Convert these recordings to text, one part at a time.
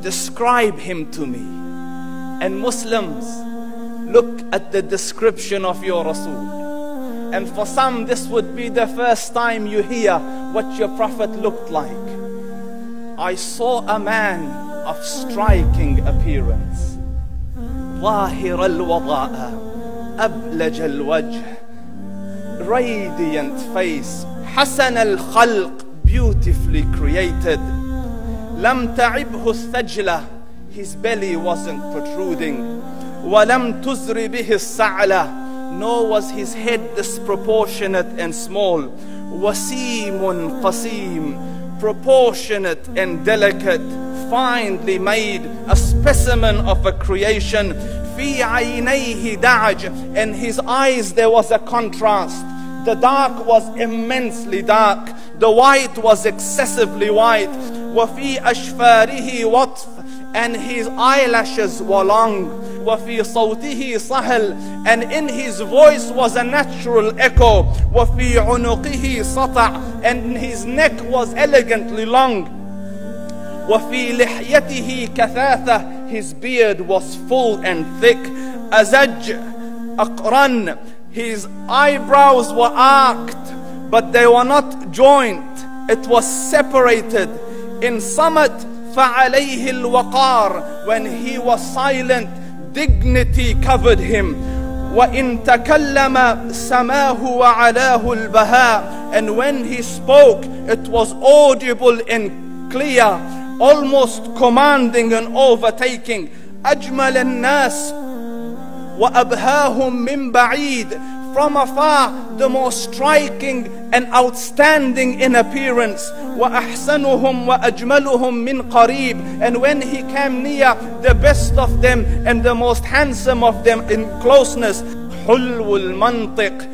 describe him to me. And Muslims, look at the description of your Rasul. And for some, this would be the first time you hear what your Prophet looked like. I saw a man of striking appearance. ظاهر الوضاء أبلج الوجه, radiant face, حسن الخلق, beautifully created. لم تعبه الثجلة, his belly wasn't protruding. ولم تزر به السعلة, nor was his head disproportionate and small. وسيم قسيم, proportionate and delicate, finely made, a specimen of a creation. في عينيه دعج, in his eyes there was a contrast. The dark was immensely dark, the white was excessively white. وفي أشفاره وطف, and his eyelashes were long. وفي صوته صهل, and in his voice was a natural echo. وفي عنقه سطع, and his neck was elegantly long. وفي لحيته كثاثة, his beard was full and thick. أزج أقرن, his eyebrows were arched, but they were not joined. It was separated. In صمت فعليه الوقار, when he was silent, dignity covered him. وإن تكلم سماه وعلاه البهاء, and when he spoke, it was audible and clear, almost commanding and overtaking. أجمل الناس وأبهاهم من بعيد, from afar the most striking and outstanding in appearance. وأحسنهم وأجملهم من قريب, and when he came near, the best of them and the most handsome of them in closeness. حلو المنطق,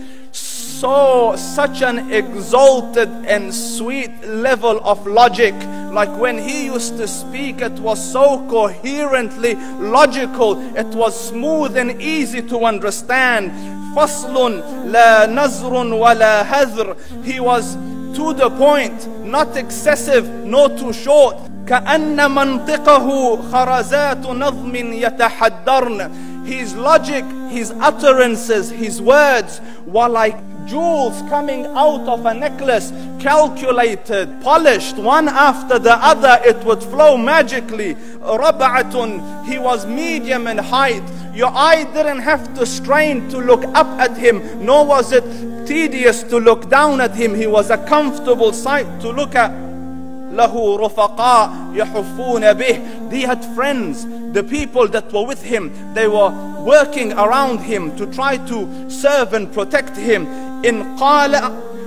such an exalted and sweet level of logic. Like when he used to speak, it was so coherently logical, it was smooth and easy to understand. فصل لا نزر ولا هذر, he was to the point, not excessive nor too short. كأن منطقه خرزات نظم يتحدرن, his logic, his utterances, his words were like jewels coming out of a necklace, calculated, polished, one after the other, it would flow magically. ربعة, he was medium in height. Your eye didn't have to strain to look up at him, nor was it tedious to look down at him. He was a comfortable sight to look at. له رفقاء يحفون به, he had friends, the people that were with him, they were working around him to try to serve and protect him. إن قال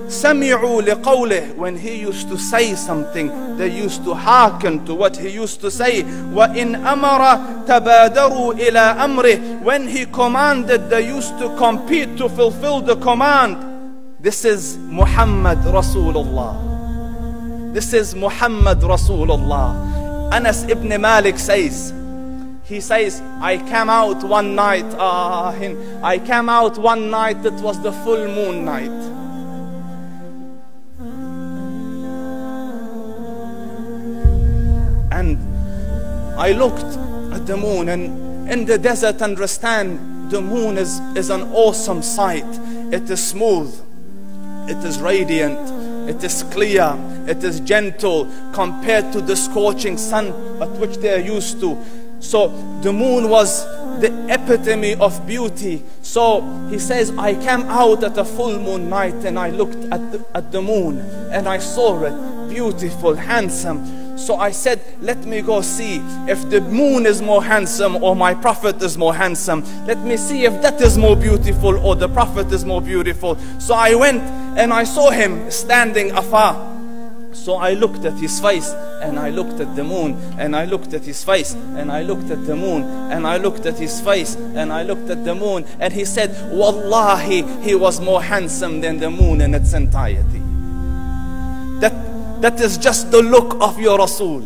سمعوا لقوله, when he used to say something, they used to hearken to what he used to say. وإن أمر تبادروا إلى أمره, when he commanded, they used to compete to fulfill the command. This is Muhammad Rasulullah. This is Muhammad Rasulullah. Anas ibn Malik says, he says, I came out one night, it was the full moon night. And I looked at the moon, and in the desert, understand, the moon is an awesome sight. It is smooth, it is radiant, it is clear, it is gentle compared to the scorching sun at which they are used to. So the moon was the epitome of beauty. So he says, I came out at a full moon night and I looked at the moon and I saw it, beautiful, handsome. So I said, let me go see if the moon is more handsome or my Prophet is more handsome. Let me see if that is more beautiful or the Prophet is more beautiful. So I went and I saw him standing afar. So I looked at his face and I looked at the moon and I looked at his face and I looked at the moon and I looked at his face and I looked at the moon, and he said, Wallahi, he was more handsome than the moon in its entirety. That is just the look of your Rasul.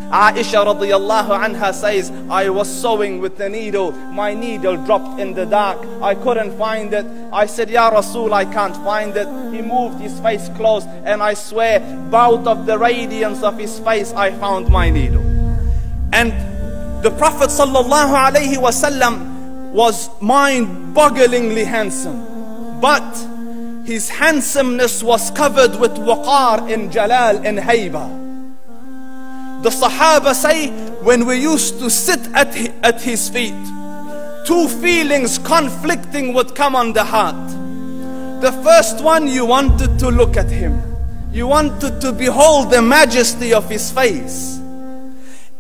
Aisha radiyallahu anha says, I was sewing with the needle. My needle dropped in the dark. I couldn't find it. I said, Ya Rasul, I can't find it. He moved his face close, and I swear, out of the radiance of his face, I found my needle. And the Prophet sallallahu alaihi wasallam was mind-bogglingly handsome, but his handsomeness was covered with waqar and jalal and hayba. The Sahaba say, when we used to sit at his feet, two feelings conflicting would come on the heart. The first one, you wanted to look at him. You wanted to behold the majesty of his face.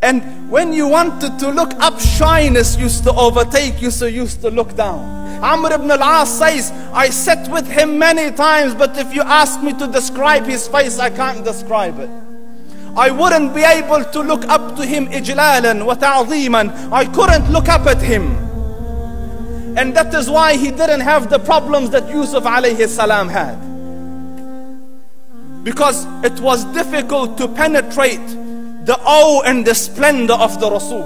And when you wanted to look up, shyness used to overtake you, so you used to look down. Amr ibn al-As says, I sat with him many times, but if you ask me to describe his face, I can't describe it. I wouldn't be able to look up to him ijlalan wa ta'zeeman. I couldn't look up at him. And that is why he didn't have the problems that Yusuf alayhi salam had. Because it was difficult to penetrate the awe and the splendor of the Rasul.